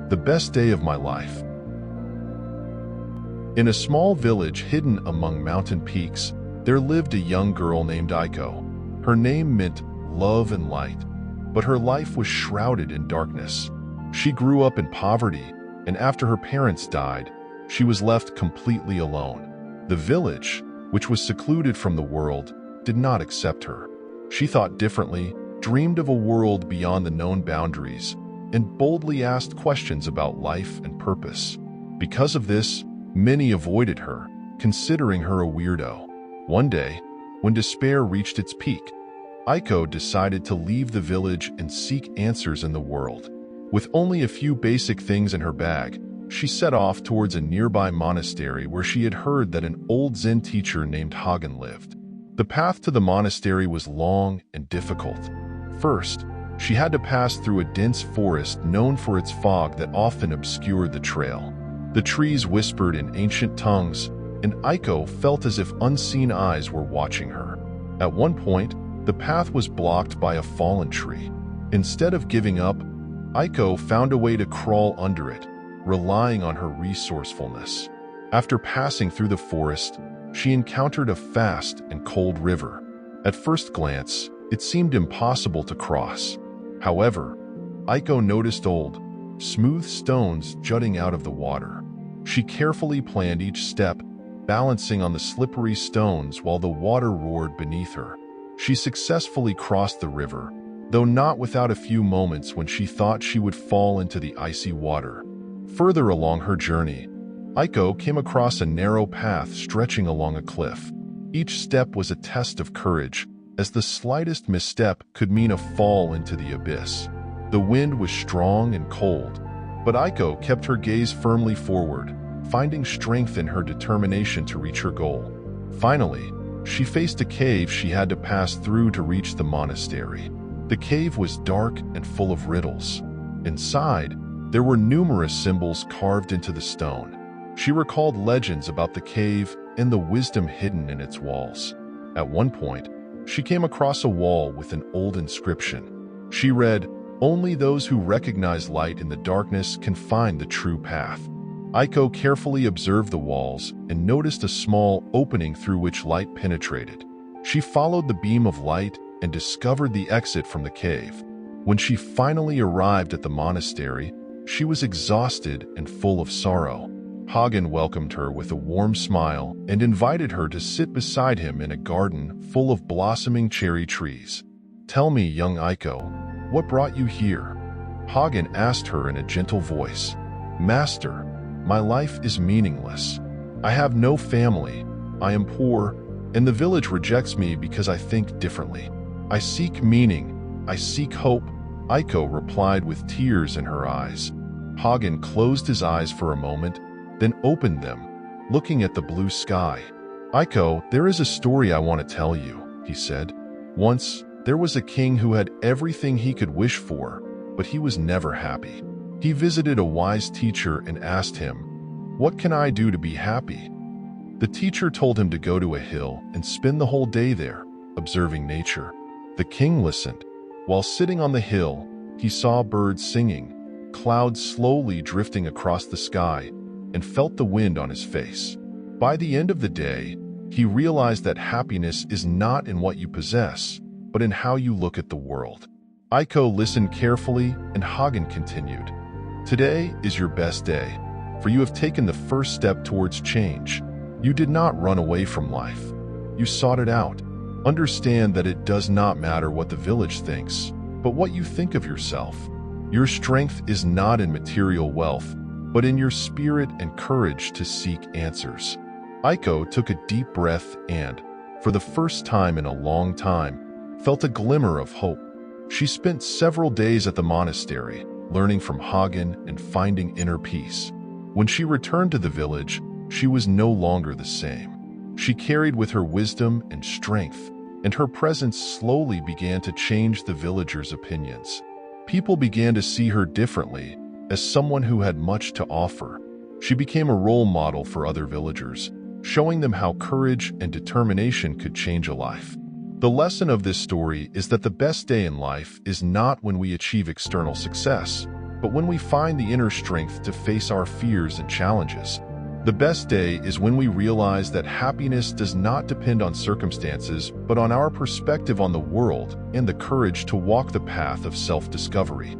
The best day of my life. In a small village hidden among mountain peaks, there lived a young girl named Aiko. Her name meant love and light, but her life was shrouded in darkness. She grew up in poverty, and after her parents died, she was left completely alone. The village, which was secluded from the world, did not accept her. She thought differently, dreamed of a world beyond the known boundaries, and boldly asked questions about life and purpose. Because of this, many avoided her, considering her a weirdo. One day, when despair reached its peak, Aiko decided to leave the village and seek answers in the world. With only a few basic things in her bag, she set off towards a nearby monastery where she had heard that an old Zen teacher named Hagen lived. The path to the monastery was long and difficult. First, she had to pass through a dense forest known for its fog that often obscured the trail. The trees whispered in ancient tongues, and Aiko felt as if unseen eyes were watching her. At one point, the path was blocked by a fallen tree. Instead of giving up, Aiko found a way to crawl under it, relying on her resourcefulness. After passing through the forest, she encountered a fast and cold river. At first glance, it seemed impossible to cross. However, Aiko noticed old, smooth stones jutting out of the water. She carefully planned each step, balancing on the slippery stones while the water roared beneath her. She successfully crossed the river, though not without a few moments when she thought she would fall into the icy water. Further along her journey, Aiko came across a narrow path stretching along a cliff. Each step was a test of courage, as the slightest misstep could mean a fall into the abyss. The wind was strong and cold, but Aiko kept her gaze firmly forward, finding strength in her determination to reach her goal. Finally, she faced a cave she had to pass through to reach the monastery. The cave was dark and full of riddles. Inside, there were numerous symbols carved into the stone. She recalled legends about the cave and the wisdom hidden in its walls. At one point, she came across a wall with an old inscription. She read, "Only those who recognize light in the darkness can find the true path." Aiko carefully observed the walls and noticed a small opening through which light penetrated. She followed the beam of light and discovered the exit from the cave. When she finally arrived at the monastery, she was exhausted and full of sorrow. Hagen welcomed her with a warm smile and invited her to sit beside him in a garden full of blossoming cherry trees. "Tell me, young Aiko, what brought you here?" Hagen asked her in a gentle voice. "Master, my life is meaningless. I have no family, I am poor, and the village rejects me because I think differently. I seek meaning, I seek hope," Aiko replied with tears in her eyes. Hagen closed his eyes for a moment, then opened them, looking at the blue sky. "Aiko, there is a story I want to tell you," he said. "Once, there was a king who had everything he could wish for, but he was never happy. He visited a wise teacher and asked him, 'What can I do to be happy?' The teacher told him to go to a hill and spend the whole day there, observing nature. The king listened. While sitting on the hill, he saw birds singing, clouds slowly drifting across the sky, and felt the wind on his face. By the end of the day, he realized that happiness is not in what you possess, but in how you look at the world." Aiko listened carefully, and Hagen continued, "Today is your best day, for you have taken the first step towards change. You did not run away from life. You sought it out. Understand that it does not matter what the village thinks, but what you think of yourself. Your strength is not in material wealth, but in your spirit and courage to seek answers." Aiko took a deep breath and, for the first time in a long time, felt a glimmer of hope. She spent several days at the monastery, learning from Hagen and finding inner peace. When she returned to the village, she was no longer the same. She carried with her wisdom and strength, and her presence slowly began to change the villagers' opinions. People began to see her differently, as someone who had much to offer. She became a role model for other villagers, showing them how courage and determination could change a life. The lesson of this story is that the best day in life is not when we achieve external success, but when we find the inner strength to face our fears and challenges. The best day is when we realize that happiness does not depend on circumstances, but on our perspective on the world and the courage to walk the path of self-discovery.